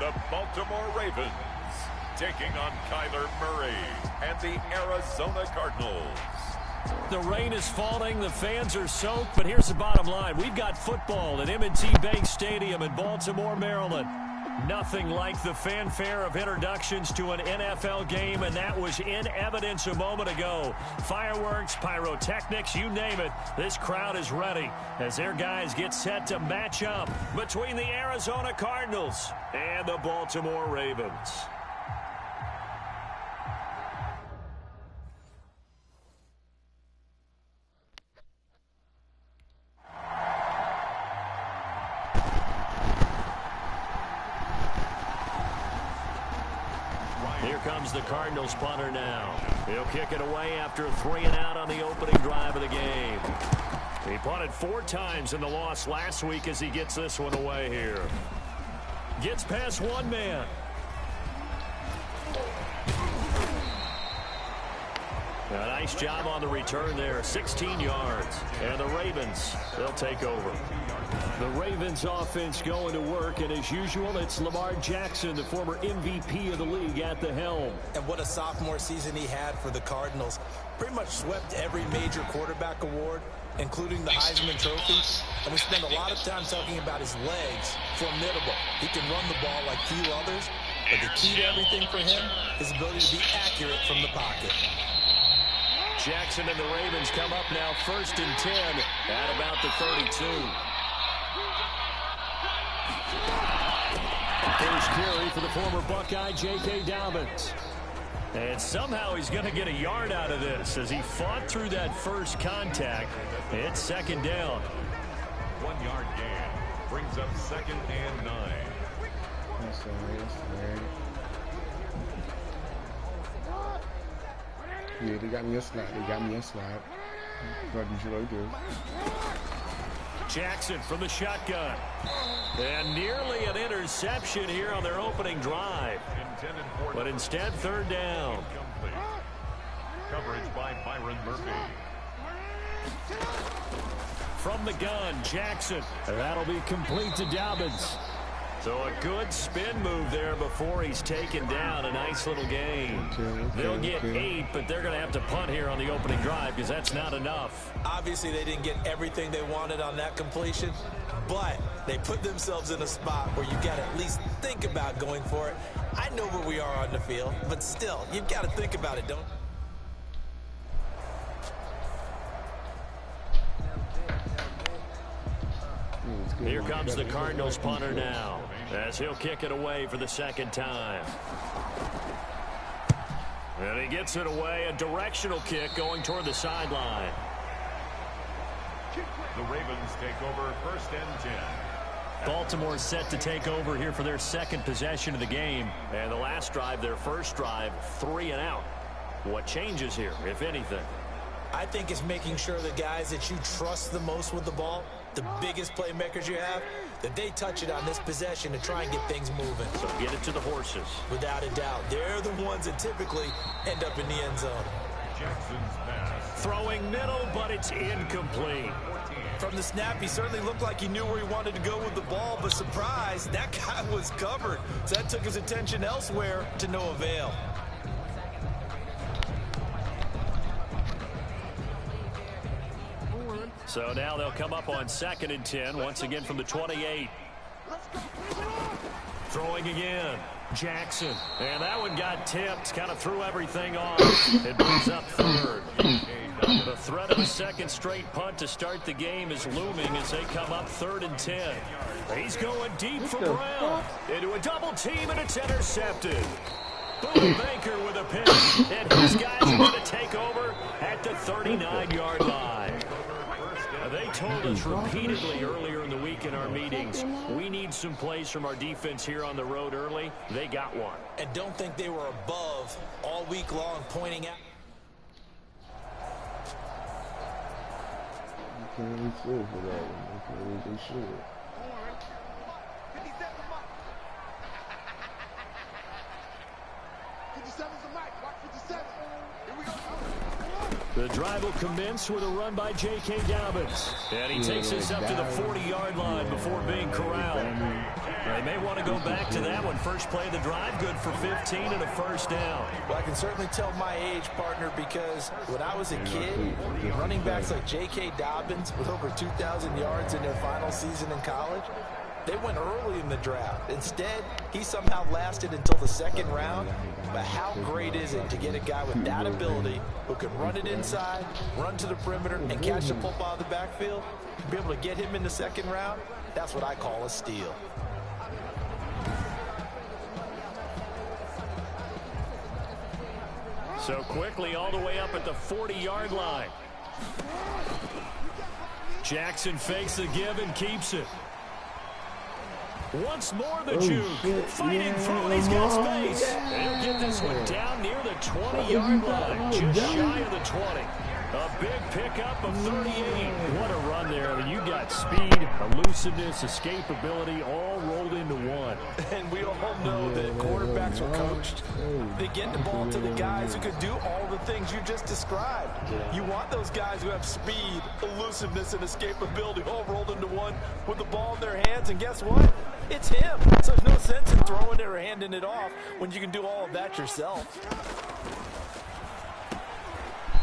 the Baltimore Ravens, taking on Kyler Murray and the Arizona Cardinals. The rain is falling, the fans are soaked, but here's the bottom line. We've got football at M&T Bank Stadium in Baltimore, Maryland. Nothing like the fanfare of introductions to an NFL game, and that was in evidence a moment ago. Fireworks, pyrotechnics, you name it. This crowd is ready as their guys get set to match up between the Arizona Cardinals and the Baltimore Ravens. Here comes the Cardinals punter now. He'll kick it away after a 3-and-out on the opening drive of the game. He punted 4 times in the loss last week as he gets this one away here. Gets past one man. A nice job on the return there. 16 yards. And the Ravens, they'll take over. The Ravens offense going to work, and as usual, it's Lamar Jackson, the former MVP of the league, at the helm. And what a sophomore season he had for the Cardinals. Pretty much swept every major quarterback award, including the Heisman Trophy. And we spent a lot of time talking about his legs. Formidable. He can run the ball like few others, but the key to everything for him is the ability to be accurate from the pocket. Jackson and the Ravens come up now 1st and 10 at about the 32. First carry for the former Buckeye, J.K. Dobbins. And somehow he's going to get a yard out of this as he fought through that first contact. It's 2nd down. 1-yard gain brings up 2nd and 9. That's right. Yeah, they got me a slide. Gotta do what I do. Jackson from the shotgun. And nearly an interception here on their opening drive. But instead, 3rd down. Coverage by Byron Murphy. From the gun, Jackson. That'll be complete to Dobbins. So a good spin move there before he's taken down. A nice little gain. They'll get 8, but they're going to have to punt here on the opening drive because that's not enough. Obviously, they didn't get everything they wanted on that completion, but they put themselves in a spot where you've got to at least think about going for it. I know where we are on the field, but still, you've got to think about it, don't you? Here comes the Cardinals punter now as he'll kick it away for the 2nd time. And he gets it away, a directional kick going toward the sideline. The Ravens take over 1st and 10. Baltimore set to take over here for their 2nd possession of the game. And the last drive, their first drive, 3-and-out. What changes here, if anything? I think it's making sure the guys that you trust the most with the ball, the biggest playmakers you have, that they touch it on this possession to try and get things moving. So get it to the horses. Without a doubt. They're the ones that typically end up in the end zone. Jackson's pass. Throwing middle, but it's incomplete. From the snap, he certainly looked like he knew where he wanted to go with the ball, but surprise, that guy was covered. So that took his attention elsewhere to no avail. So now they'll come up on 2nd and 10, once again from the 28. Throwing again, Jackson. And that one got tipped, kind of threw everything off. It brings up 3rd. The threat of a 2nd straight punt to start the game is looming as they come up 3rd and 10. He's going deep for Brown. Into a double team, and it's intercepted. Boom, Baker with a pick. And his guys are going to take over at the 39-yard line. They told us repeatedly earlier in the week in our meetings, we need some plays from our defense here on the road early. They got one. And don't think they were above all week long pointing out. You can't really feel for that one. They should. The drive will commence with a run by J.K. Dobbins. And he takes us up to the 40-yard line before being corralled. They may want to go back to that one. First play of the drive, good for 15 and a first down. Well, I can certainly tell my age, partner, because when I was a kid, running backs like J.K. Dobbins with over 2,000 yards in their final season in college, they went early in the draft. Instead, he somehow lasted until the second round. But how great is it to get a guy with that ability who can run it inside, run to the perimeter, and catch the football in the backfield? To be able to get him in the second round, that's what I call a steal. So quickly all the way up at the 40-yard line. Jackson fakes the give and keeps it. Once more the juke. Fighting through, he's got space. He'll get this one down near the 20-yard line. Just shy of the 20. A big pickup of 38. What a run there. I mean, you got speed, elusiveness, escapability, all rolled into one. And we all know that quarterbacks are coached. They get the ball to the guys who can do all the things you just described. You want those guys who have speed, elusiveness, and escapability all rolled into one with the ball in their hands. And guess what? It's him. So there's no sense in throwing it or handing it off when you can do all of that yourself.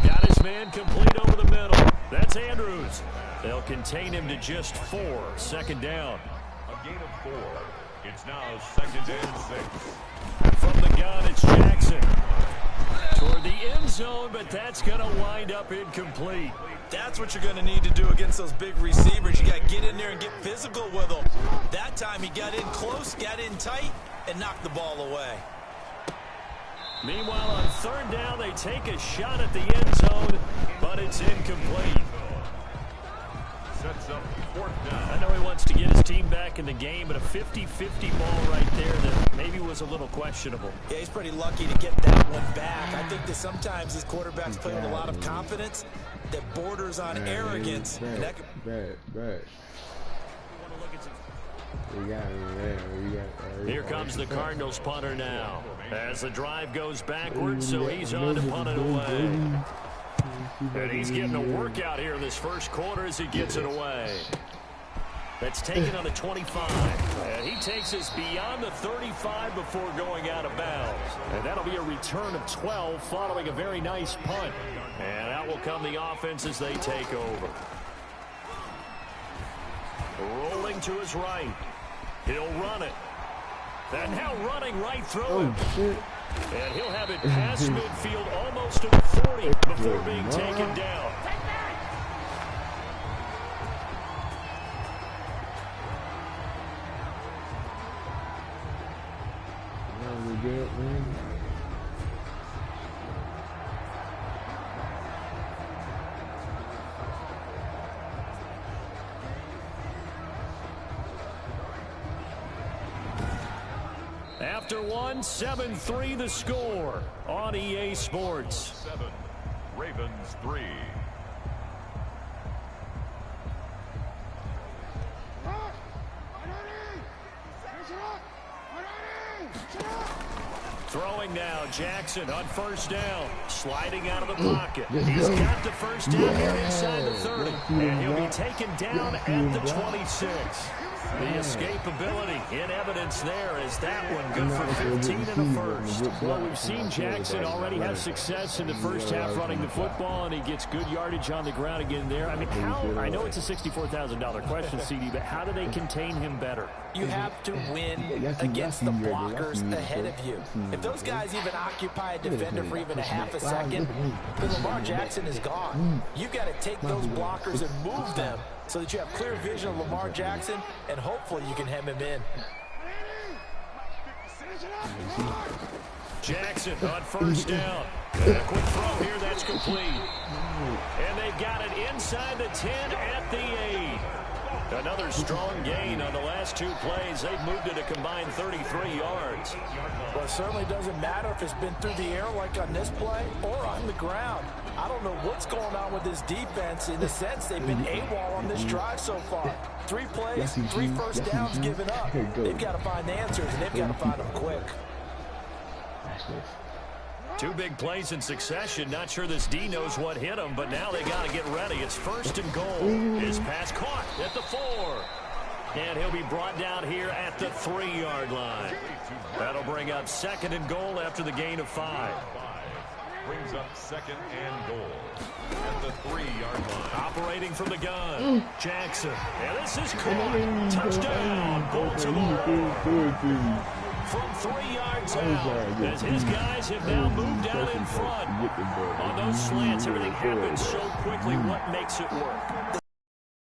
Got his man complete over the middle. That's Andrews. They'll contain him to just 4. Second down. A gain of 4. It's now 2nd and 6. From the gun, it's Jackson. Toward the end zone, but that's going to wind up incomplete. That's what you're going to need to do against those big receivers. You got to get in there and get physical with them. That time he got in close, got in tight, and knocked the ball away. Meanwhile, on third down, they take a shot at the end zone, but it's incomplete. Sets up 4th down. I know he wants to get his team back in the game, but a 50-50 ball right there that maybe was a little questionable. Yeah, he's pretty lucky to get that one back. I think that sometimes these quarterbacks play with a lot of confidence that borders on arrogance. And that could... Here comes the Cardinals punter now. As the drive goes backwards, so he's on to punt it away. And he's getting a workout here in this first quarter as he gets it away. That's taken on the 25. And he takes us beyond the 35 before going out of bounds. And that'll be a return of 12 following a very nice punt. And out will come the offense as they take over. Rolling to his right. He'll run it. And now running right through him. And he'll have it past midfield almost to the 40 before being taken down. After one, 7-3 the score on EA Sports. 7, Ravens 3. Throwing now, Jackson on first down, sliding out of the pocket. He's got the first down here inside the 30, and he'll be taken down at the 26. The escapability in evidence there is that one good for 15 and a first. Well, we've seen Jackson already have success in the first half running the football, and he gets good yardage on the ground again there. I mean, I know it's a $64,000 question, CD, but how do they contain him better? You have to win against the blockers ahead of you. If those guys even occupy a defender for even a half a second, then Lamar Jackson is gone. You've got to take those blockers and move them so that you have clear vision of Lamar Jackson, and hopefully you can hem him in. Jackson on first down. A quick throw here, that's complete. And they've got it inside the 10 at the 8. Another strong gain on the last 2 plays. They've moved it a combined 33 yards. Well, it certainly doesn't matter if it's been through the air like on this play or on the ground. I don't know what's going on with this defense in the sense they've been AWOL on this drive so far. 3 plays, 3 first downs given up. They've got to find answers, and they've got to find them quick. 2 big plays in succession. Not sure this D knows what hit him, but now they got to get ready. It's first and goal. His pass caught at the 4. And he'll be brought down here at the 3-yard line. That'll bring up 2nd and goal after the gain of 5. Brings up 2nd and goal at the 3-yard line. Operating from the gun, Jackson. And this is caught. Touchdown, Baltimore. From 3 yards out, as his guys have now moved out in front. On those slants, everything happens so quickly. What makes it work?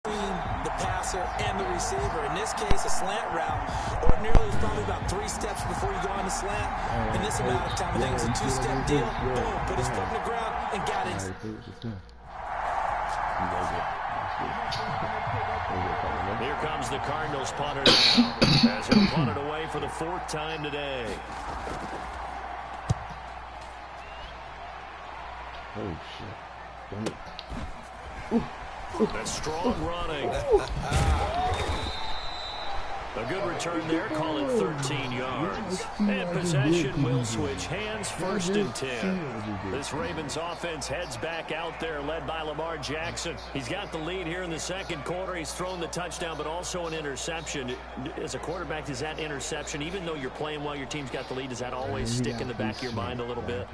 The passer and the receiver. In this case, a slant route. Ordinarily, it's probably about 3 steps before you go on the slant. In this amount of time, I think it's a 2-step deal. Boom, put his foot in the ground and got it. Here comes the Cardinals punter now, as he'll punt it away for the 4th time today. Oh, shit. Damn it. That's strong running. A good return there, call it 13 yards. And possession will switch hands, 1st and 10. This Ravens offense heads back out there, led by Lamar Jackson. He's got the lead here in the 2nd quarter. He's thrown the touchdown, but also an interception. As a quarterback, does that interception, even though you're playing while your team's got the lead, does that always stick in the back of your mind a little bit?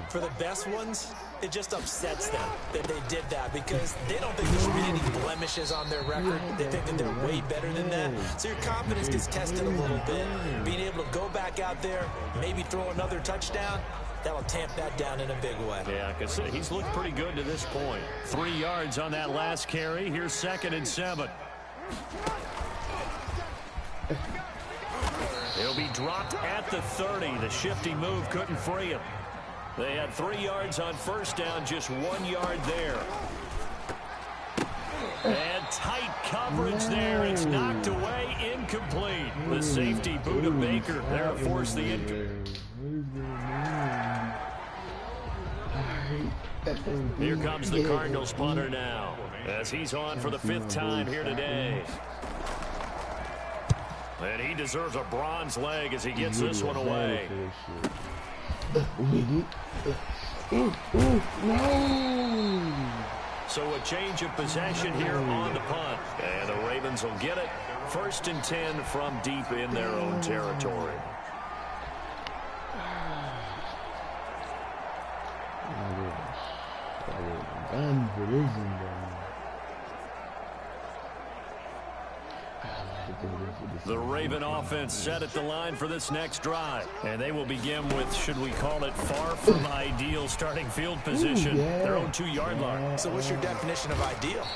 For the best ones, it just upsets them that they did that because they don't think there should be any blemishes on their record. They think that they're way better than that. So your confidence gets tested a little bit. Being able to go back out there, maybe throw another touchdown, that'll tamp that down in a big way. Yeah, because he's looked pretty good to this point. 3 yards on that last carry. Here's 2nd and 7. He'll be dropped at the 30. The shifty move couldn't free him. They had 3 yards on 1st down, just 1 yard there. And tight coverage there. It's knocked away, incomplete. The safety, Buda Baker, there to force the injury. Here comes the Cardinals punter now, as he's on for the 5th time here today. And he deserves a bronze leg as he gets this one away. So a change of possession here on the punt. And the Ravens will get it. 1st and 10 from deep in their own territory. The Raven offense set at the line for this next drive. And they will begin with, should we call it, far from ideal starting field position. Their own 2-yard line. So what's your definition of ideal?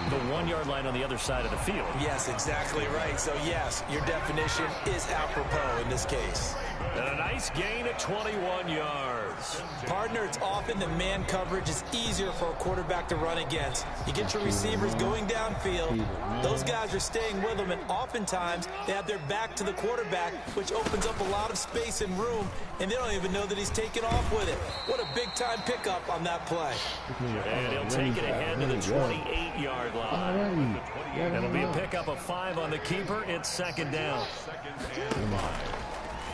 The 1-yard line on the other side of the field. Yes, exactly right. So, yes, your definition is apropos in this case. And a nice gain of 21 yards. Partner, it's often that man coverage is easier for a quarterback to run against. You get your receivers going downfield. Those guys are staying with them, and oftentimes they have their back to the quarterback, which opens up a lot of space and room, and they don't even know that he's taking off with it. What a big-time pickup on that play. And he'll take it ahead to the 28-yard line. It'll be a pickup of 5 on the keeper. It's 2nd down.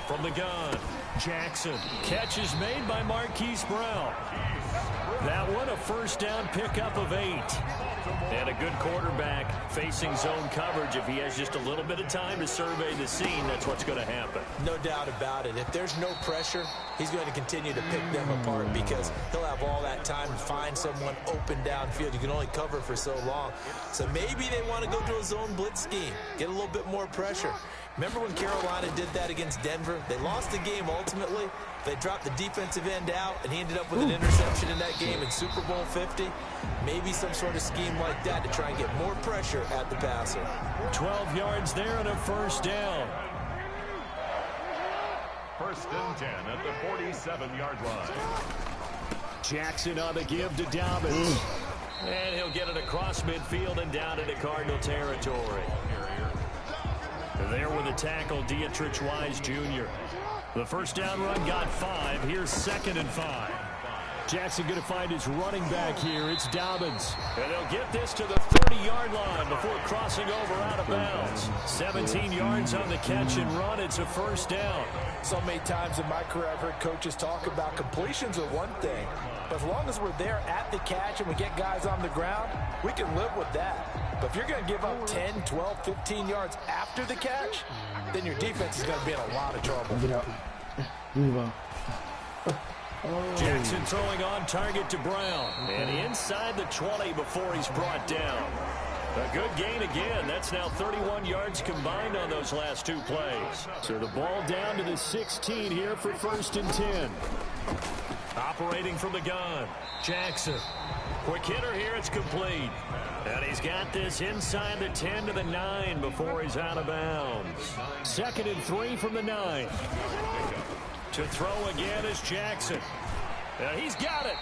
From the gun, Jackson. Catch is made by Marquise Brown. That one, a 1st down pickup of 8. And a good quarterback facing zone coverage. If he has just a little bit of time to survey the scene, that's what's going to happen. No doubt about it. If there's no pressure, he's going to continue to pick them apart because he'll have all that time to find someone open downfield. You can only cover for so long. So maybe they want to go to a zone blitz scheme, get a little bit more pressure. Remember when Carolina did that against Denver? They lost the game ultimately. They dropped the defensive end out, and he ended up with an interception in that game in Super Bowl 50. Maybe some sort of scheme like that to try and get more pressure at the passer. 12 yards there and a 1st down. 1st and 10 at the 47-yard line. Jackson on the give to Dobbins. And he'll get it across midfield and down into Cardinal territory. There with a tackle, Dietrich Wise Jr. The 1st down run got 5. Here's 2nd and 5. Jackson going to find his running back here. It's Dobbins. And they'll get this to the 30-yard line before crossing over out of bounds. 17 yards on the catch and run. It's a 1st down. So many times in my career I've heard coaches talk about completions are one thing. But as long as we're there at the catch and we get guys on the ground, we can live with that. But if you're going to give up 10, 12, 15 yards after the catch, then your defense is going to be in a lot of trouble. Jackson throwing on target to Brown. And inside the 20 before he's brought down. A good gain again. That's now 31 yards combined on those last two plays. So the ball down to the 16 here for 1st and 10. Operating from the gun, Jackson. Quick hitter here, it's complete. And he's got this inside the 10 to the 9 before he's out of bounds. 2nd and 3 from the 9. To throw again is Jackson. And he's got it.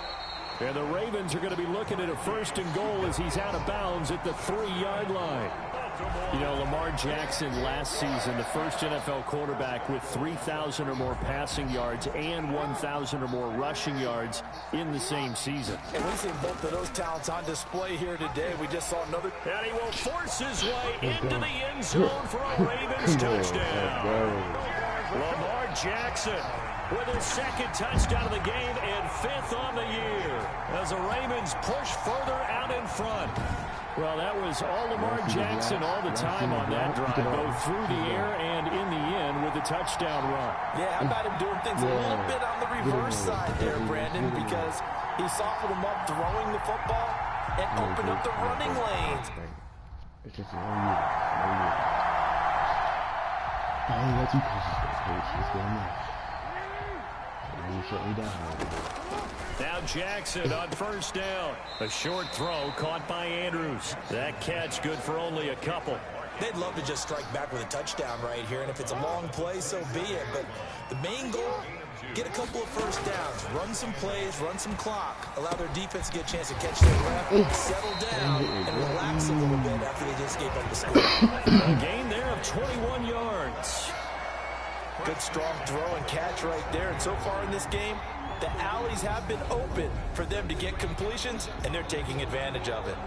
And the Ravens are going to be looking at a 1st and goal as he's out of bounds at the 3-yard line. You know, Lamar Jackson last season, the first NFL quarterback with 3,000 or more passing yards and 1,000 or more rushing yards in the same season. And we've seen both of those talents on display here today. We just saw another. And he will force his way into the end zone for a Ravens touchdown. Lamar Jackson with his 2nd touchdown of the game and 5th on the year as the Ravens push further out in front. Well, that was all Lamar Jackson all the time on that drive, both through the air and in the end with a touchdown run. Yeah, how about him doing things a little bit on the reverse side there, Brandon, because he softened him up throwing the football and opened up the running lanes. It's just all you. Oh, that's you, coach. What's going on? You shut me down. Now Jackson on 1st down. A short throw caught by Andrews. That catch good for only a couple. They'd love to just strike back with a touchdown right here, and if it's a long play, so be it. But the main goal, get a couple of 1st downs, run some plays, run some clock, allow their defense to get a chance to catch their breath, settle down, and relax a little bit after they just gave up the score. A gain there of 21 yards. Good strong throw and catch right there. And so far in this game, the alleys have been open for them to get completions, and they're taking advantage of it.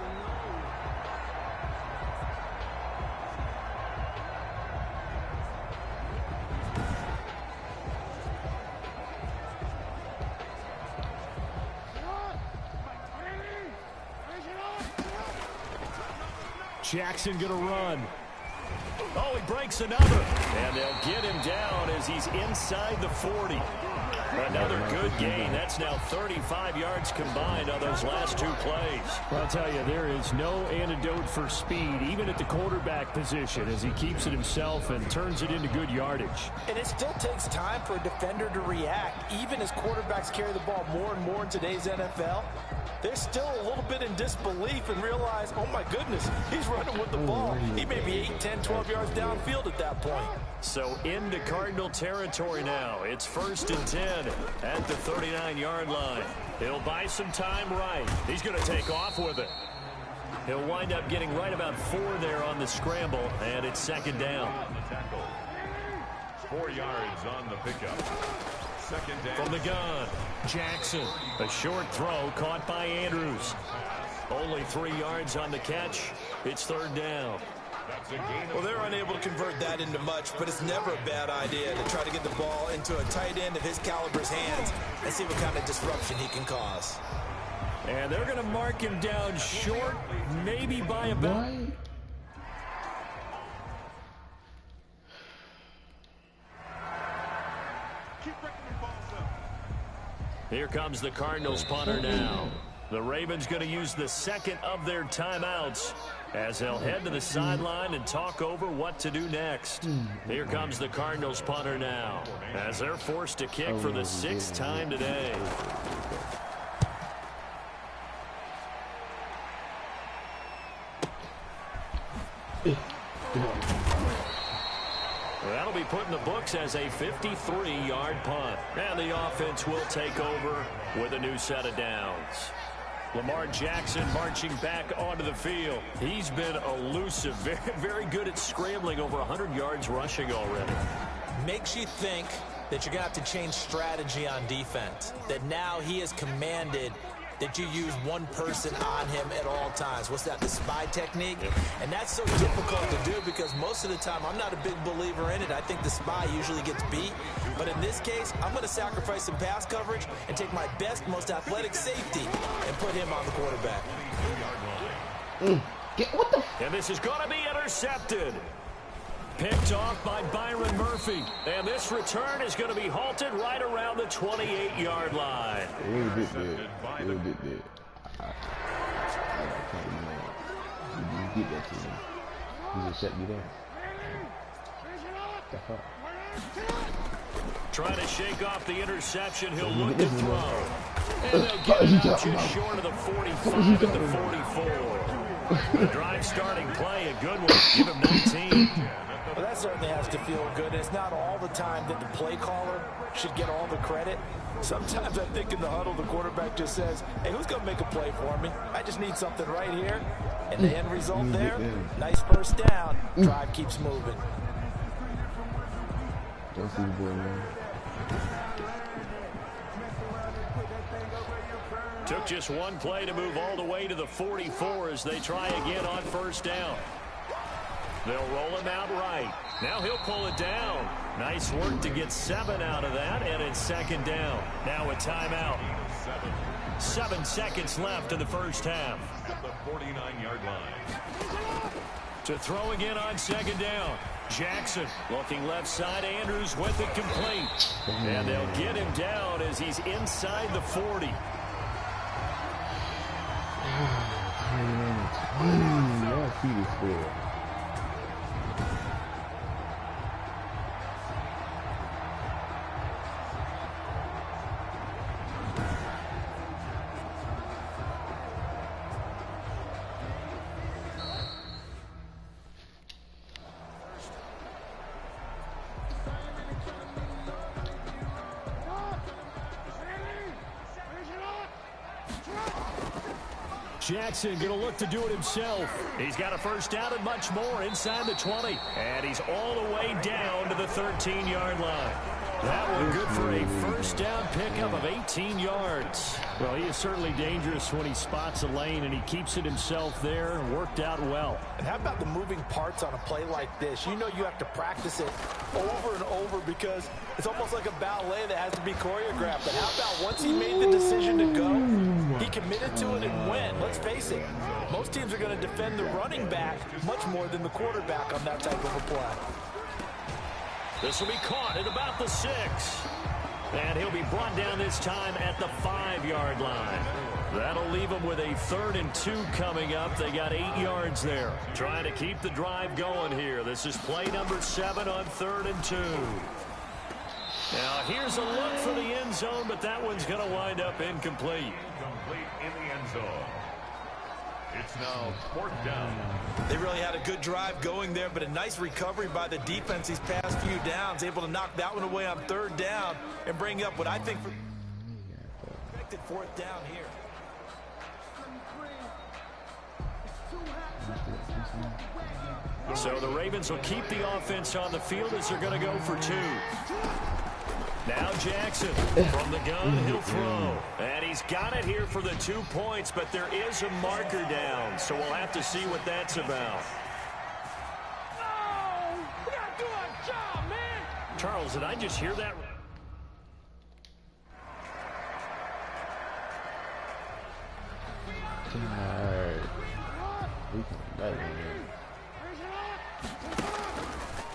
Jackson gonna run. Oh, he breaks another. And they'll get him down as he's inside the 40. Another good gain. That's now 35 yards combined on those last two plays. Well, I'll tell you, there is no antidote for speed, even at the quarterback position, as he keeps it himself and turns it into good yardage. And it still takes time for a defender to react. Even as quarterbacks carry the ball more and more in today's NFL, they're still a little bit in disbelief and realize, oh my goodness, he's running with the ball. He may be 8, 10, 12 yards downfield at that point. So into Cardinal territory now. It's 1st and 10 at the 39-yard line. He'll buy some time right. He's going to take off with it. He'll wind up getting right about 4 there on the scramble, and it's 2nd down. 4 yards on the pickup. 2nd down. From the gun, Jackson. A short throw caught by Andrews. Only 3 yards on the catch. It's 3rd down. Well, they're unable to convert that into much, but it's never a bad idea to try to get the ball into a tight end of his caliber's hands and see what kind of disruption he can cause. And they're going to mark him down short, maybe by about... Here comes the Cardinals punter now. The Ravens going to use the 2nd of their timeouts as they'll head to the sideline and talk over what to do next. Here comes the Cardinals punter now as they're forced to kick for the 6th time today. That'll be put in the books as a 53-yard punt. And the offense will take over with a new set of downs. Lamar Jackson marching back onto the field. He's been elusive, very, very good at scrambling, over 100 yards rushing already. Makes you think that you're going to have to change strategy on defense, that now he has commanded that you use one person on him at all times. What's that, the spy technique? Yep. And that's so difficult to do because most of the time I'm not a big believer in it. I think the spy usually gets beat. But in this case, I'm going to sacrifice some pass coverage and take my best, most athletic safety and put him on the quarterback. What the And this is going to be intercepted. Picked off by Byron Murphy. And this return is going to be halted right around the 28-yard line. A little bit there. A little bit there. I can't be mad. You get that to me. You just shut me down. The fuck? Trying to shake off the interception. He'll look to throw. And they'll get it out just short of the 45 at the 44. The drive starting play, a good one. Give him 19. Well, that certainly has to feel good. It's not all the time that the play caller should get all the credit. Sometimes I think in the huddle, the quarterback just says, hey, who's going to make a play for me? I just need something right here. And the end result there, nice first down. Drive keeps moving. Don't see the boy, man. Took just one play to move all the way to the 44 as they try again on first down. They'll roll him out right. Now he'll pull it down. Nice work to get 7 out of that, and it's second down. Now a timeout. 7 seconds left in the first half. At the 49-yard line. To throw again on second down. Jackson looking left side. Andrews with it complete. And they'll get him down as he's inside the 40. Y'all see this score. Jackson going to look to do it himself. He's got a first down and much more inside the 20. And he's all the way down to the 13-yard line. That one good for a first down pickup of 18 yards. Well, he is certainly dangerous when he spots a lane, and he keeps it himself there and worked out well. And how about the moving parts on a play like this? You know you have to practice it over and over because it's almost like a ballet that has to be choreographed. But how about once he made the decision to go, he committed to it and went. Let's face it, most teams are going to defend the running back much more than the quarterback on that type of a play. This will be caught at about the 6. And he'll be brought down this time at the 5-yard line. That'll leave them with a 3rd and 2 coming up. They got 8 yards there. Trying to keep the drive going here. This is play number 7 on 3rd and 2. Now here's a look for the end zone, but that one's going to wind up incomplete. Complete in the end zone. It's now 4th down. They really had a good drive going there, but a nice recovery by the defense these past few downs, able to knock that one away on 3rd down and bring up what I think for expected 4th down here. So the Ravens will keep the offense on the field as they're going to go for 2. Now Jackson from the gun, he'll throw. And he's got it here for the 2 points, but there is a marker down, so we'll have to see what that's about. No! We gotta do our job, man! Charles, did I just hear that?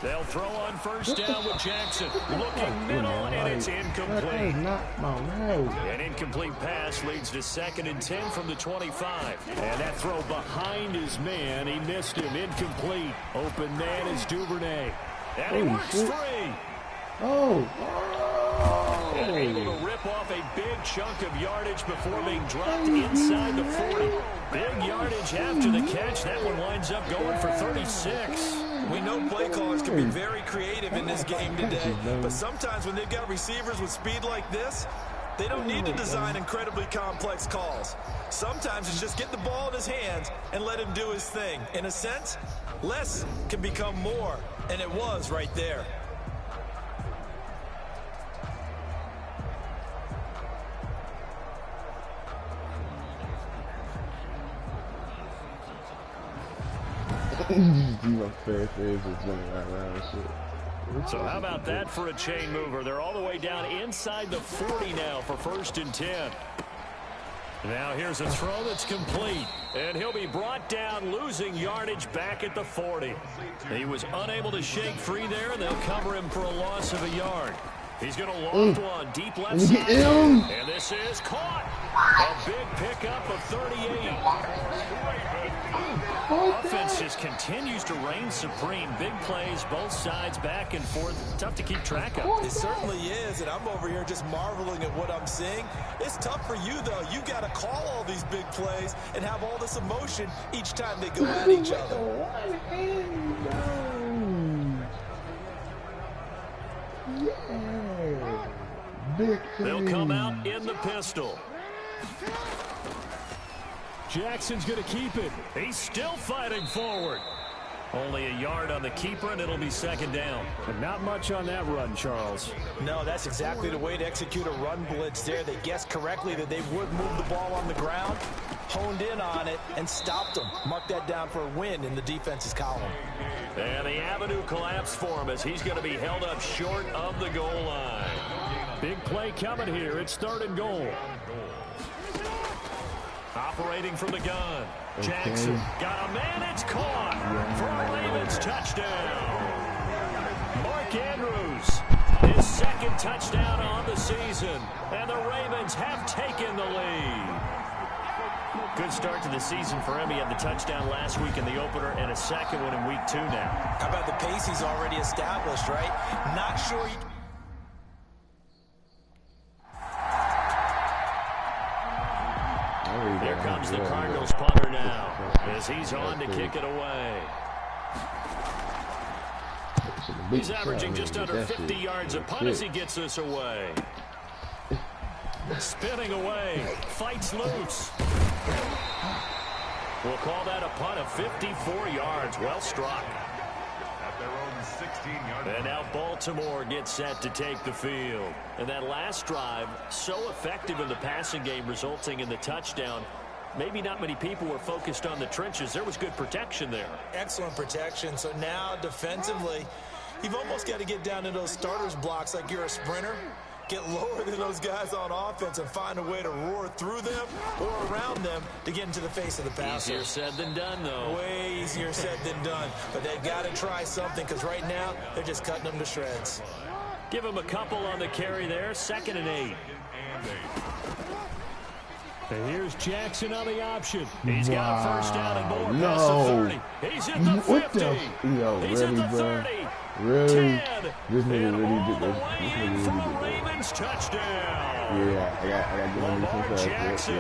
They'll throw on first down with Jackson. Looking middle, and it's incomplete. An incomplete pass leads to 2nd and 10 from the 25. And that throw behind his man, he missed him. Incomplete. Open man is Duvernay. And he works free. And able to rip off a big chunk of yardage before being dropped inside the 40. Big yardage after the catch. That one winds up going for 36. We know play callers can be very creative in this game today, but sometimes when they've got receivers with speed like this, they don't need to design incredibly complex calls. Sometimes it's just get the ball in his hands and let him do his thing. In a sense, less can become more, and it was right there. So how about that for a chain mover? They're all the way down inside the 40 now for 1st and 10. Now here's a throw that's complete, and he'll be brought down, losing yardage back at the 40. He was unable to shake free there, and they'll cover him for a loss of a yard. He's going to loft one deep left side, and this is caught. A big pickup of 38. Offense just continues to reign supreme. Big plays, both sides, back and forth. Tough to keep track of. It certainly is, and I'm over here just marveling at what I'm seeing. It's tough for you, though. You got to call all these big plays and have all this emotion each time they go at each other. They'll come out in the pistol. Jackson's going to keep it. He's still fighting forward. Only a yard on the keeper, and it'll be second down. But not much on that run, Charles. No, that's exactly the way to execute a run blitz there. They guessed correctly that they would move the ball on the ground, honed in on it, and stopped them. Mark that down for a win in the defense's column. And the avenue collapsed for him as he's going to be held up short of the goal line. Big play coming here. It's 3rd and goal. Operating from the gun. Jackson got a man. It's caught for a Ravens touchdown. Mark Andrews, his 2nd touchdown on the season. And the Ravens have taken the lead. Good start to the season for him. He had the touchdown last week in the opener and a 2nd one in week 2 now. How about the pace he's already established, right? Not sure he... Here comes the Cardinals punter now as he's on to kick it away. He's averaging just under 50 yards a punt as he gets this away. Spinning away, fights loose. We'll call that a punt of 54 yards. Well struck. And now Baltimore gets set to take the field. And that last drive, so effective in the passing game, resulting in the touchdown. Maybe not many people were focused on the trenches. There was good protection there. Excellent protection. So now defensively, you've almost got to get down to those starters blocks like you're a sprinter. Get lower than those guys on offense and find a way to roar through them or around them to get into the face of the passer. Easier said than done, though. Way easier said than done. But they've got to try something because right now they're just cutting them to shreds. Give him a couple on the carry there. 2nd and 8. And here's Jackson on the option. He's got a 1st down and more past the 30. He's at the 50. He's at the 30. Really? 10. This nigga and really all did the this. way This nigga in really for did a this. Ravens touchdown. Yeah, I got to Lamar get Jackson,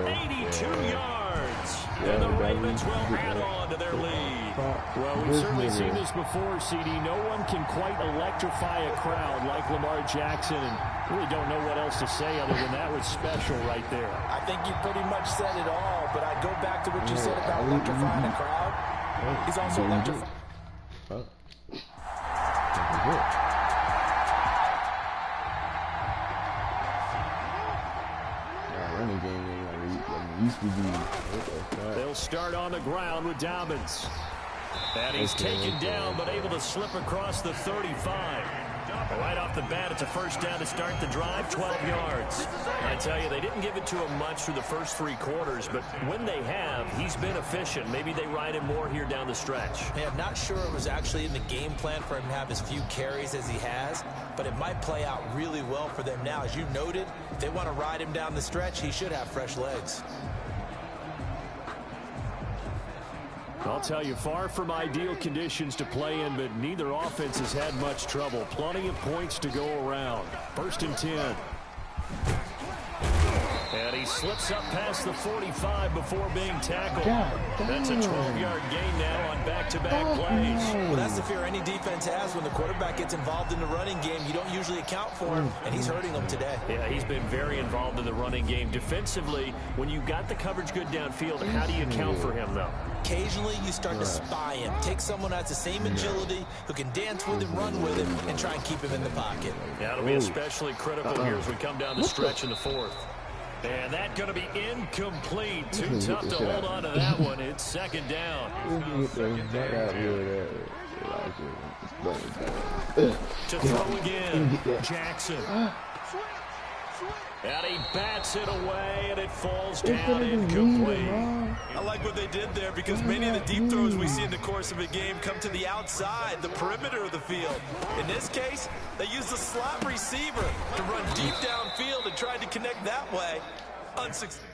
82 yards. And the Ravens will add on to their lead. Well, we've certainly seen this before, CD. No one can quite electrify a crowd like Lamar Jackson, and really don't know what else to say other than that was special right there. I think you pretty much said it all, but I'd go back to what you said about electrifying a crowd. He's also electrifying. They'll start on the ground with Dobbins. And he's taken down, but able to slip across the 35. Right off the bat, it's a 1st down to start the drive, 12 yards. I tell you, they didn't give it to him much through the first 3 quarters, but when they have, he's been efficient. Maybe they ride him more here down the stretch. Hey, I'm not sure it was actually in the game plan for him to have as few carries as he has, but it might play out really well for them now. As you noted, if they want to ride him down the stretch, he should have fresh legs. I'll tell you, far from ideal conditions to play in, but neither offense has had much trouble. Plenty of points to go around. 1st and 10. And he slips up past the 45 before being tackled. That's a 12-yard gain now on back-to-back plays. Well, that's the fear any defense has when the quarterback gets involved in the running game. You don't usually account for him, and he's hurting them today. Yeah, he's been very involved in the running game. Defensively, when you got the coverage good downfield, how do you account for him, though? Occasionally, you start to spy him. Take someone who has the same agility, who can dance with him, run with him, and try and keep him in the pocket. Yeah, it'll be especially critical here as we come down the stretch in the 4th. And that's going to be incomplete. Too tough to hold on to that one. It's 2nd down. To throw again. Jackson. And he bats it away, and it falls down incomplete. I like what they did there because many of the deep throws we see in the course of a game come to the outside, the perimeter of the field. In this case, they used the slot receiver to run deep downfield and tried to connect that way. Unsuccessful.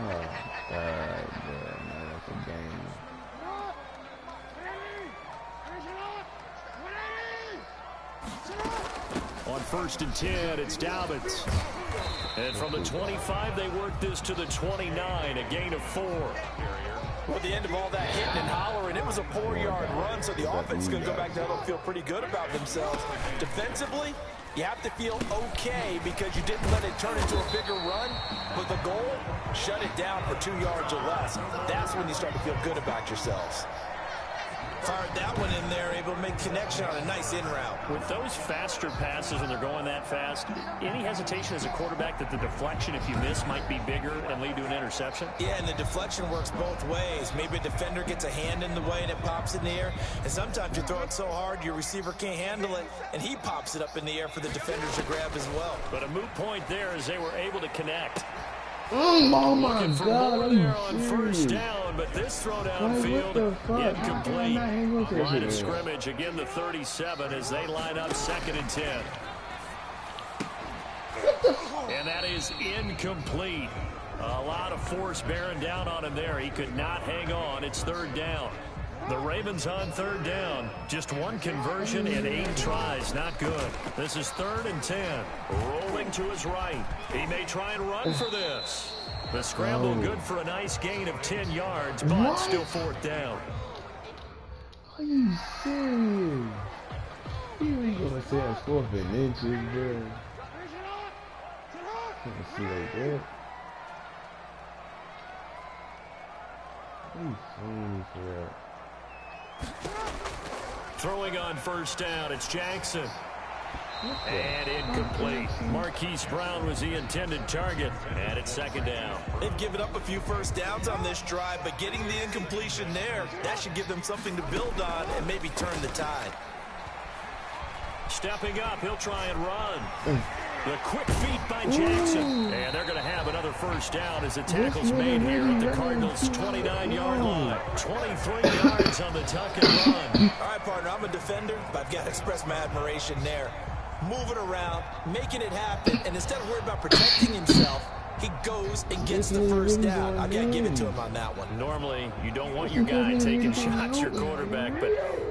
Oh, God, man, that's a game. On 1st and 10, it's Dobbins. And from the 25, they work this to the 29, a gain of 4. Well, at the end of all that hitting and hollering, it was a 4-yard run, so the offense is going to go back there and feel pretty good about themselves. Defensively, you have to feel okay because you didn't let it turn into a bigger run. But the goal, shut it down for 2 yards or less. That's when you start to feel good about yourselves. Fired that one in there, able to make connection on a nice in route. With those faster passes when they're going that fast, any hesitation as a quarterback that the deflection, if you miss, might be bigger and lead to an interception? Yeah, and the deflection works both ways. Maybe a defender gets a hand in the way and it pops in the air. And sometimes you throw it so hard your receiver can't handle it, and he pops it up in the air for the defenders to grab as well. But a moot point there as they were able to connect. Oh my Looking for God, more are you there on serious? 1st down, but this throw Like, downfield, what the fuck? incomplete. How can I not hang on to Line that of shit? scrimmage, again the 37 as they line up 2nd and 10. And that is incomplete. A lot of force bearing down on him there. He could not hang on. It's 3rd down. The Ravens on 3rd down. Just 1 conversion and 8 tries. Not good. This is 3rd and 10. Rolling to his right. He may try and run for this. The scramble good for a nice gain of 10 yards, but still 4th down. Are you serious? You ain't gonna say I'm 4th and inches, bro. Can't see like that. You funny for that. Throwing on 1st down, it's Jackson. And incomplete. Marquise Brown was the intended target, and it's 2nd down. They've given up a few first downs on this drive, but getting the incompletion there, that should give them something to build on and maybe turn the tide. Stepping up, he'll try and run. The quick feet by Jackson. And they're going to have another 1st down as the tackle's made here at the Cardinals' 29-yard line. 23 yards on the tuck and run. All right, partner, I'm a defender, but I've got to express my admiration there. Moving around, making it happen, and instead of worrying about protecting himself, he goes and gets the 1st down. I got to give it to him on that one. Normally, you don't want your guy taking shots, your quarterback, but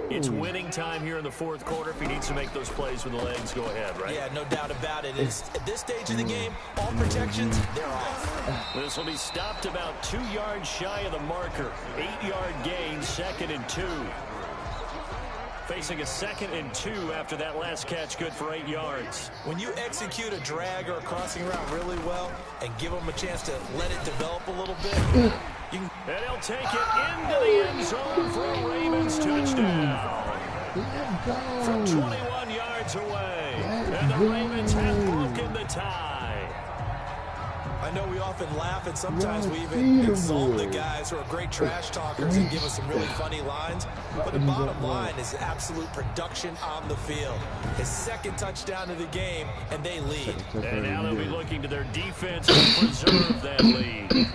it's winning time here in the 4th quarter. If he needs to make those plays with the legs, go ahead, right? Yeah, no doubt about it. At this stage of the game, all protections, they're off. This will be stopped about 2 yards shy of the marker. 8-yard gain, 2nd and 2. Facing a 2nd and 2 after that last catch, good for 8 yards. When you execute a drag or a crossing route really well and give them a chance to let it develop a little bit, you can... And he'll take it into the end zone for a Ravens touchdown. From 21 yards away. And the Ravens have broken the tie. I know we often laugh and sometimes we even insult the guys who are great trash talkers and give us some really funny lines. But the bottom line is absolute production on the field. His 2nd touchdown of the game, and they lead. And now they'll be looking to their defense to preserve that lead.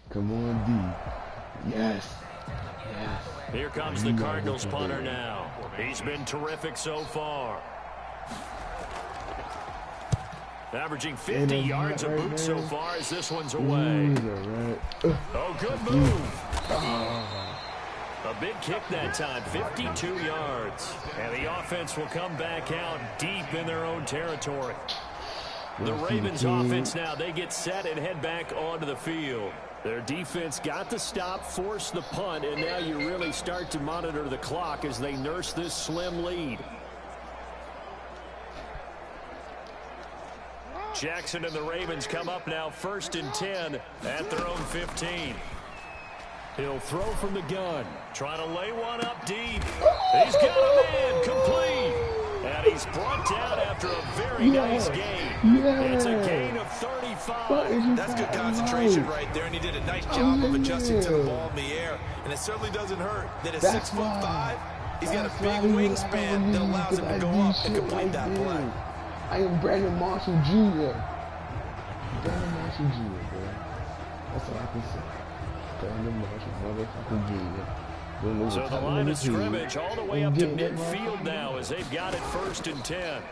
Come on, D. Yes. Yes. Here comes the Cardinals punter now. He's been terrific so far. Averaging 50 yards a boot so far as this one's away. Oh, good move. A big kick that time, 52 yards. And the offense will come back out deep in their own territory. The Ravens offense now, they get set and head back onto the field. Their defense got the stop, forced the punt, and now you really start to monitor the clock as they nurse this slim lead. Jackson and the Ravens come up now 1st and 10 at their own 15. He'll throw from the gun. Trying to lay one up deep. He's got a man complete. And he's brought down after a very nice gain. It's a gain of 35. That's good concentration right there, and he did a nice job of adjusting to the ball in the air. And it certainly doesn't hurt that at 6'5", He's got a big wingspan that allows him to go up and complete that play. I am Brandon Marshall Jr. Brandon Marshall Jr., bro. That's all I can say. Brandon Marshall, motherfucking Jr. So the line of scrimmage all the way up to midfield now as they've got it 1st and 10.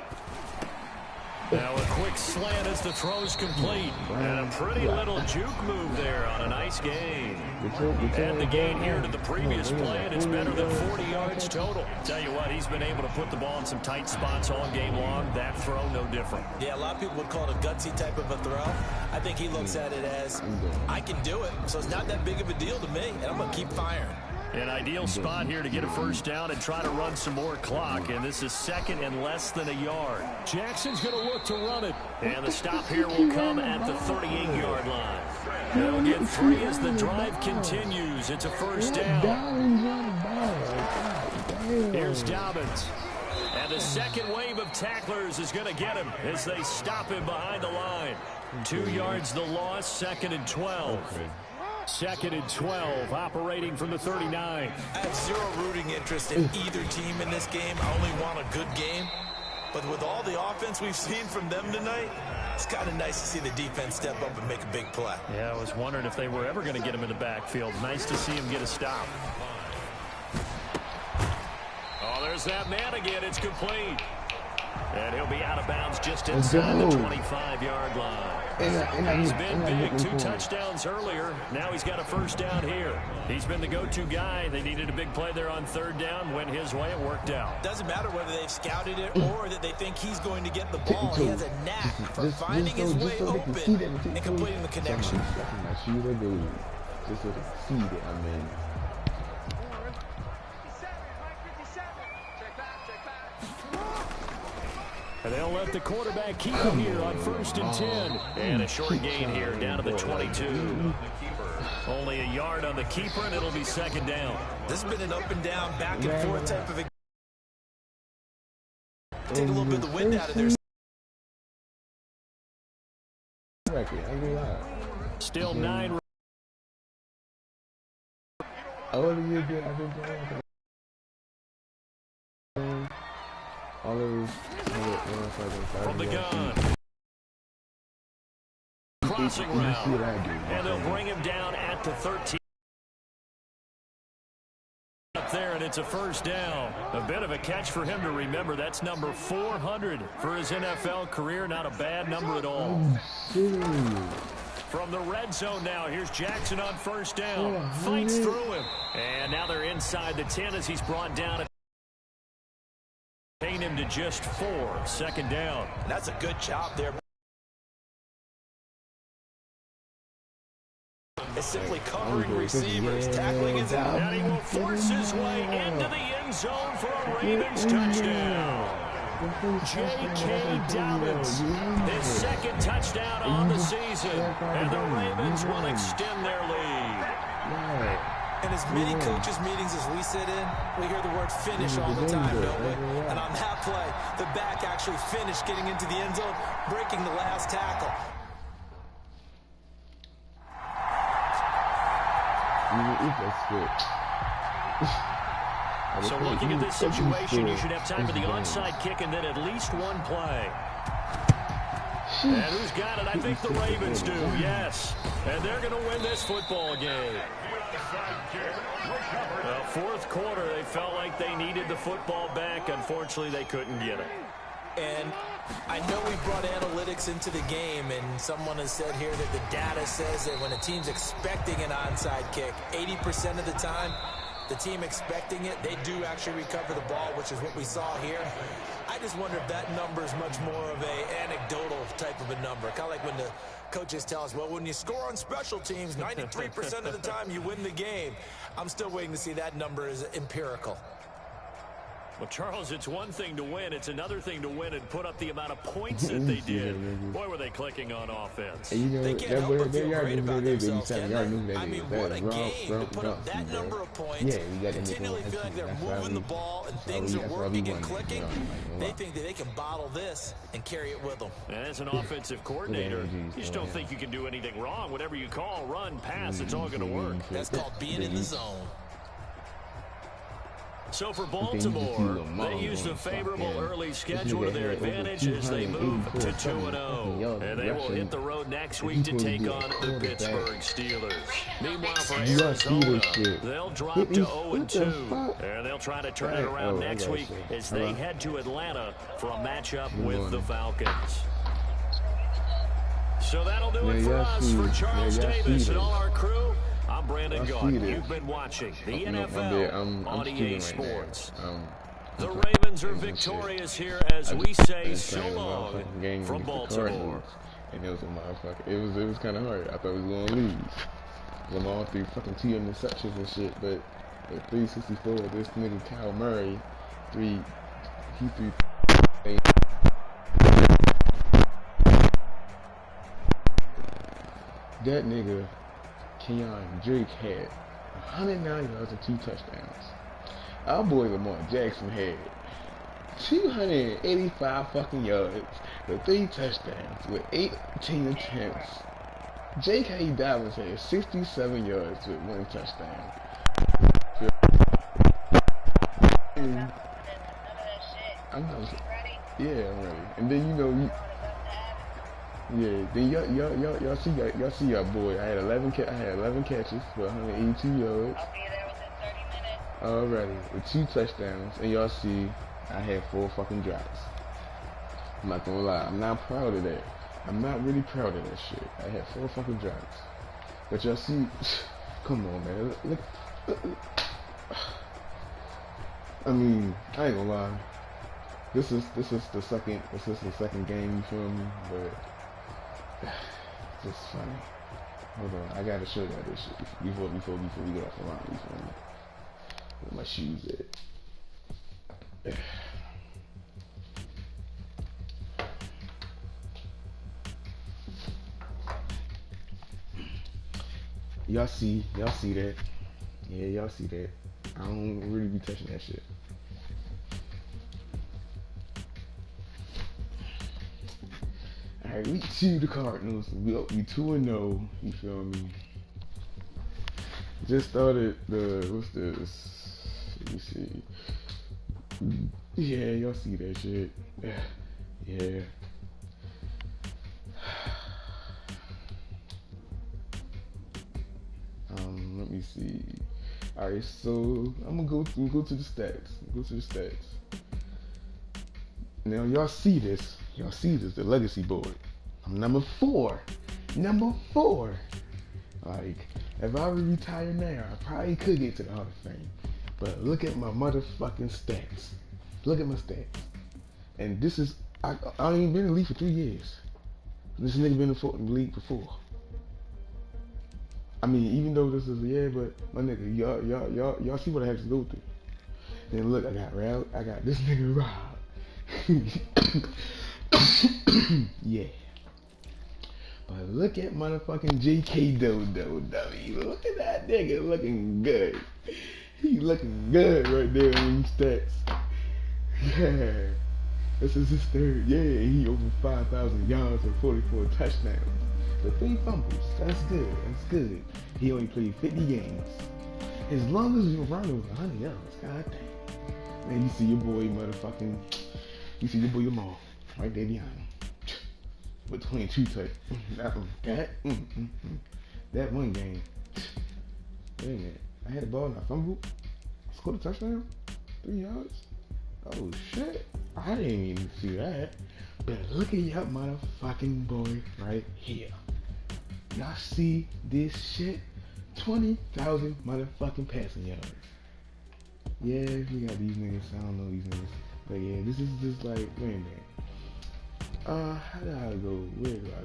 Now a quick slant as the throw's complete. And a pretty little juke move there on a nice gain. And the gain here to the previous play, and it's better than 40 yards total. Tell you what, he's been able to put the ball in some tight spots all game long. That throw, no different. Yeah, a lot of people would call it a gutsy type of a throw. I think he looks at it as, I can do it, so it's not that big of a deal to me, and I'm going to keep firing. An ideal spot here to get a 1st down and try to run some more clock, and this is 2nd and less than a yard. Jackson's going to look to run it, and the stop here will come at the 38-yard line. They'll get 3 as the drive continues. It's a 1st down. Here's Dobbins. And the second wave of tacklers is going to get him as they stop him behind the line. 2 yards the loss, 2nd and 12. 2nd and 12, operating from the 39. I have zero rooting interest in either team in this game. I only want a good game. But with all the offense we've seen from them tonight, it's kind of nice to see the defense step up and make a big play. Yeah, I was wondering if they were ever going to get him in the backfield. Nice to see him get a stop. Oh, there's that man again. It's complete. And he'll be out of bounds just inside the 25-yard line. He's been big. 2 touchdowns earlier. Now he's got a 1st down here. He's been the go-to guy. They needed a big play there on 3rd down. Went his way. It worked out. Doesn't matter whether they've scouted it or that they think he's going to get the ball. He has a knack for finding his way open and completing the connection. Just so they can see it, I mean. And they'll let the quarterback keep him here on 1st and 10. And a short gain here down to the 22. Only a yard on the keeper, and it'll be 2nd down. This has been an up and down, back and forth type of a game. Take a little bit of the wind out of there. Still 9. From the gun. Crossing route. And they'll bring him down at the 13. Up there, and it's a 1st down. A bit of a catch for him to remember. That's number 400 for his NFL career. Not a bad number at all. From the red zone now, here's Jackson on 1st down. Fights through him. And now they're inside the 10 as he's brought down. Contain him to just 4. 2nd down. That's a good job there. It's simply covering receivers, tackling his out. And he will force his way into the end zone for a Ravens touchdown. J.K. Dobbins, his 2nd touchdown on the season. And the Ravens will extend their lead. In as many coaches' meetings as we sit in, we hear the word finish all the time, don't we? And on that play, the back actually finished getting into the end zone, breaking the last tackle. So looking at this situation, you should have time for the onside kick and then at least 1 play. And who's got it? I think the Ravens do, yes. And they're going to win this football game. Well, 4th quarter, they felt like they needed the football back. Unfortunately, they couldn't get it. And I know we brought analytics into the game, and someone has said here that the data says that when a team's expecting an onside kick, 80% of the time, the team expecting it, they do actually recover the ball, which is what we saw here. I just wonder if that number is much more of a anecdotal type of a number. Kind of like when the coaches tell us, well, when you score on special teams, 93% of the time you win the game. I'm still waiting to see that number is empirical. Well, Charles, it's one thing to win. It's another thing to win and put up the amount of points that they did. Boy, were they clicking on offense. They can't help but feel great about themselves, can they? I mean, what a game to put up that number of points, continually feeling like they're moving the ball and things are working and clicking. They think that they can bottle this and carry it with them. And as an offensive coordinator, you just don't think you can do anything wrong. Whatever you call, run, pass, it's all going to work. That's called being in the zone. So for Baltimore, they used a favorable early schedule to their advantage as they move to 2-0. And they will hit the road next week to take on the Pittsburgh Steelers. Meanwhile, for Arizona, they'll drop to 0-2. And they'll try to turn it around next week as they head to Atlanta for a matchup with the Falcons. So that'll do it for us. For Charles Davis and all our crew, I'm Brandon Gaudin. You've been watching the NFL on EA Sports. The Ravens are victorious here as we say so long from Baltimore. And it was a motherfucker. It was kind of hard. I thought we was gonna lose. Lamar threw fucking 2 interceptions and shit, but at 364, this nigga Kyle Murray, he threw. That nigga, Kenyon Drake, had 109 yards and 2 touchdowns. Our boy Lamar Jackson had 285 fucking yards with 3 touchdowns with 18 attempts. J.K. Dobbins had 67 yards with 1 touchdown. I'm ready. And then then y'all see your boy. I had 11 catches for 182 yards. I'll be there within 30 minutes. Alrighty, with 2 touchdowns, and y'all see I had 4 fucking drops. I'm not gonna lie, I'm not proud of that. I'm not really proud of that shit. I had 4 fucking drops. But y'all see, come on, man. Look. I mean, I ain't gonna lie. This is the second game, you feel me? But it's just funny. Hold on, I gotta show y'all this shit before we get off the line, you feel me? Where my shoes at? Y'all see that? Yeah, y'all see that. I don't really be touching that shit. Alright, week 2 the Cardinals. We 2-0, you feel me? Just started what's this? Let me see. Yeah, y'all see that shit. Yeah. Let me see. Alright, so I'm gonna go to the stats. Now y'all see this, the legacy board. I'm number 4. Like, if I would retire now, I probably could get to the Hall of Fame. But look at my motherfucking stats. Look at my stats. And this is, I ain't even been in the league for 3 years. This nigga been in the league for 4. I mean, even though this is, but my nigga, y'all see what I have to go through. Then look, I got this nigga Rob. Yeah. But look at motherfucking J.K. Dodo. Look at that nigga looking good. He looking good right there on these stats. Yeah. This is his 3rd. Yeah, he over 5,000 yards and 44 touchdowns. But 3 fumbles. That's good. He only played 50 games. As long as you're running with 100 yards, god damn. Man, you see your boy Lamar right there behind him with 22 touch. That one game. Wait a minute. I had the ball and I fumbled. Scored a touchdown. 3 yards. Oh shit. I didn't even see that. But look at y'all motherfucking boy right here. Y'all see this shit? 20,000 motherfucking passing yards. Yeah, we got these niggas. I don't know these niggas. But yeah, this is just like, wait a minute. How do I go? Where do I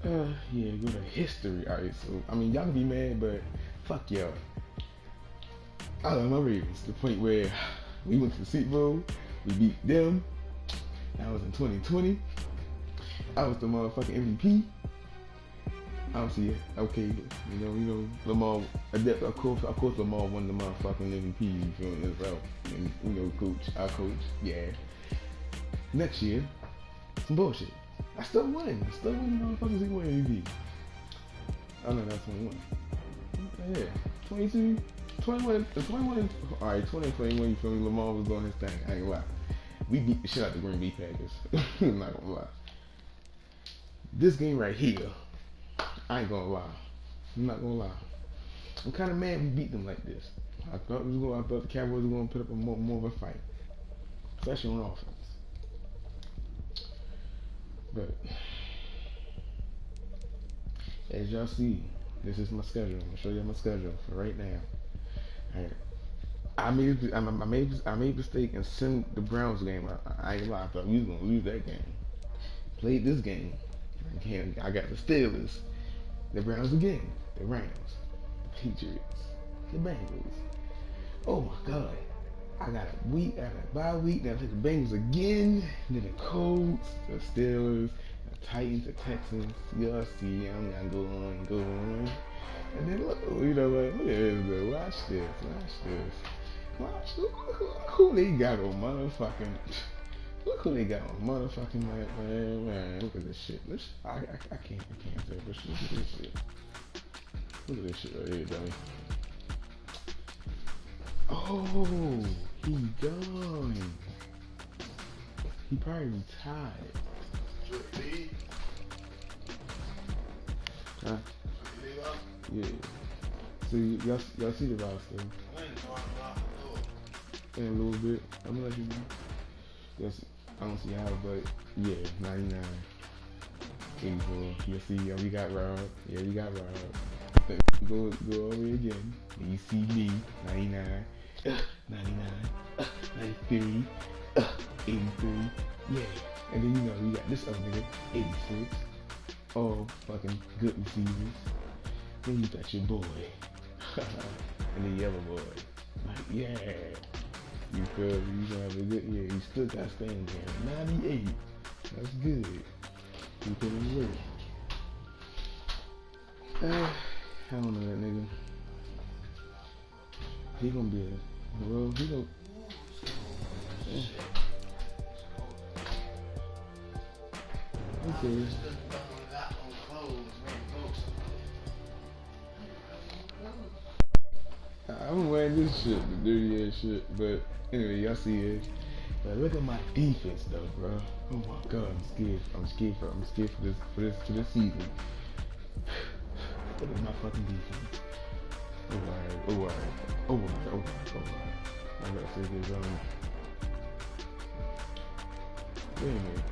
go? Yeah, go to history. Alright, so, I mean, y'all can be mad, but fuck y'all. I love my Ravens to the point where we went to the Super Bowl, we beat them. That was in 2020. I was the motherfucking MVP. Obviously, okay, you know, Lamar, of course Lamar won the motherfucking MVP, you feel me, as well. And, our coach, yeah. Next year, some bullshit. I still won the motherfuckers, he won MVP. Oh no, that's 21. Yeah. 22, 21, 21, alright, 2021, you feel me? Lamar was doing his thing. I ain't gonna lie. We beat the shit out the Green Bay Packers. I'm not gonna lie. This game right here, I ain't gonna lie. I'm not gonna lie. I'm kind of mad we beat them like this. I thought the Cowboys were gonna put up more of a fight, especially on offense. But as y'all see, this is my schedule. I'm gonna show you my schedule for right now. Alright. I made a mistake and sent the Browns game. I ain't lie. I thought we was gonna lose that game. Played this game. I got the Steelers, the Browns again, the Rams, the Patriots, the Bengals. Oh my God. I got a bye week, then I take the Bengals again, then the Colts, the Steelers, the Titans, the Texans. Y'all see, I'm gonna go on. And then look, you know what? Look at this, bro. Watch this. Who they got on motherfucking. Look who they got on motherfucking man. Look at this shit. I can't say this shit. Look at this shit. Look at this shit right here, dummy. Oh, he gone. He probably retired. Huh? Yeah. So y'all see the roster? In a little bit. I'm gonna let you know. Yes, I don't see how, but yeah, 99, 84. You'll see, yeah, we got robbed. Yeah, we got robbed. Then go over again. And you see me, 99, 99, 93, 83. Yeah. And then you know we got this other nigga, 86. All fucking good receivers. Then you got your boy. And then the other boy. Like, yeah. You feel me? You gonna have a good year. You still got staying there. 98. That's good. You put in work. I don't know that nigga. He gonna be he gonna. Okay. I'm wearing this shit, the dirty ass shit, but anyway, y'all see it. But look at my defense, though, bro. Oh my God, I'm scared. I'm scared for this season. Look at my fucking defense. Alright. I gotta say this. Wait a minute.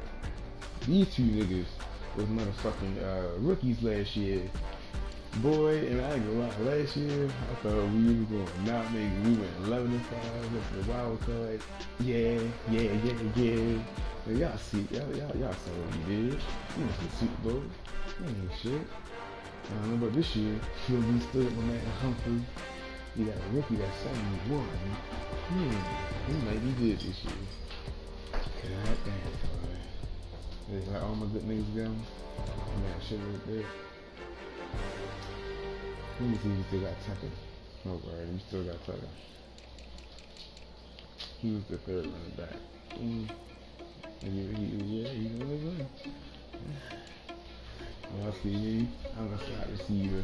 These two niggas was motherfucking rookies last year. Boy, and I ain't gonna lie, last year I thought we was going to not make it. We went 11-5 with the wild card. Yeah. So y'all see, y'all saw what we did. We went to the Super Bowl. Ain't shit. I don't know about this year. We stood up my man Humphrey. We got a rookie that's 71. He might be good this year. God damn, boy. Is like all my good niggas gone? Man, shit right there. Let me see if you still got Tucker. Oh, right, you still got Tucker. He was the third running back. And he was right. Oh, I see me. I'm a slot receiver.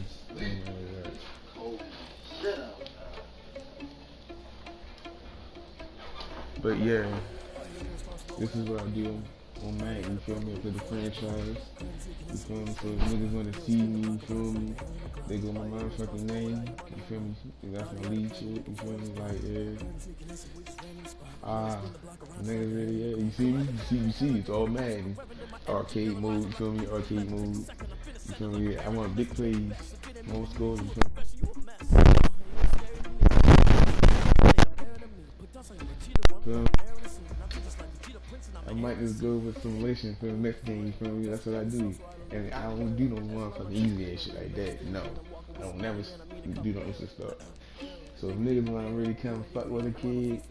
But yeah, this is what I do on Mac, you feel me, for the franchise. You feel me? So if niggas wanna see me, you feel me? They go my motherfucking name, you feel me? That's my lead shit, you feel me? Like, yeah. Niggas really, yeah. You see me? You see, it's all Madden. Arcade mode, you feel me? Arcade mode. You feel me? I want big plays, more scores, you feel me? So, I might just go with simulation for the next game, you feel me? That's what I do. And I don't do no motherfucking easy ass shit like that. No. I don't never do no instant stuff. So if niggas wanna really come fuck with a kid,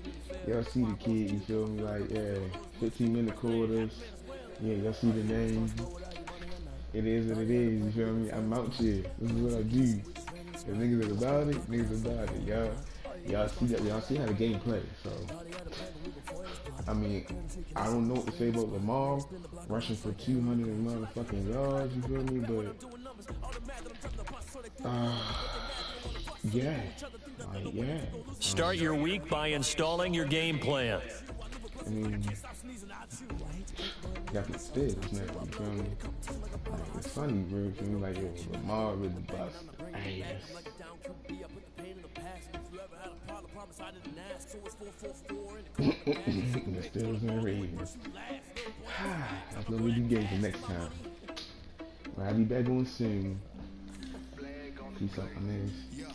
y'all see the kid, you feel me? Like, yeah, 15-minute quarters. Yeah, y'all see the name. It is what it is, you feel me? I'm out here. This is what I do. If niggas is about it, niggas about it. Y'all see that? Y'all see how the game plays. So, I mean, I don't know what to say about Lamar rushing for 200 motherfucking yards. You feel me? But yeah. Like, yeah. Start your week by installing your game plan. I mean, got the stills now, you feel me? Like, it's funny, bro, you feel me? Like, yo, Lamar with the bust ass. The Steelers and Ravens. I'll play with you games for next time. Well, I'll be back on soon. Peace out, my niggas.